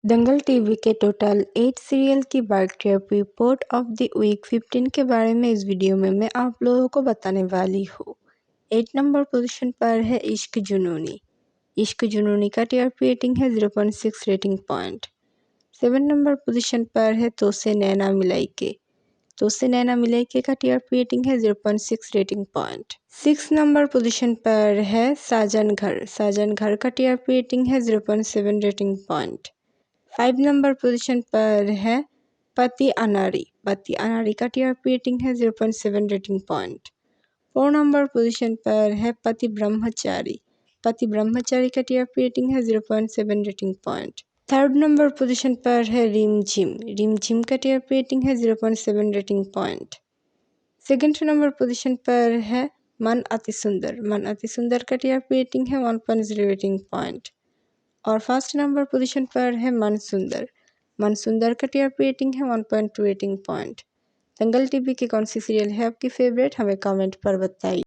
दंगल TV के total 8 serial की biography report of the week 15 के बारे में इस वीडियो में मैं आप लोगों को बताने वाली हूँ। 8 नंबर पोजीशन पर है इश्क जुनूनी। इश्क जुनूनी का टीआरपी रेटिंग है 0.6 रेटिंग पॉइंट। 7 नंबर पोजीशन पर है तो से नैना मिलाई के। तो से नैना मिलाई के का टीआरपी रेटिंग है 0.6 रेटिंग पॉइंट। 6 नंबर पोजीशन पर है साजन घर। साजन घर का टीआरपी रेटिंग है 0.7 रेटिंग पॉइंट। 5 नंबर पोजीशन पर है पति अनारी। पति अनारी का टीआरपी रेटिंग है 0.7 रेटिंग पॉइंट। 4 नंबर पोजीशन पर है पति ब्रह्मचारी। पति ब्रह्मचारी का टीआरपी रेटिंग है 0.7 rating point. 3rd number position पर है रिम झिम। रिम झिम का टीआरपी रेटिंग है 0.7 rating point. 2nd number position पर है मन अति सुंदर। मन अति सुंदर का टीआरपी रेटिंग है 1.0 रेटिंग पॉइंट। और 1st नंबर पोजीशन पर है मन सुंदर। मन सुंदर का टीआरपी रेटिंग है 1.2 रेटिंग पॉइंट। दंगल टीवी की कौन सी सीरियल है आपकी फेवरेट, हमें कमेंट पर बताइए।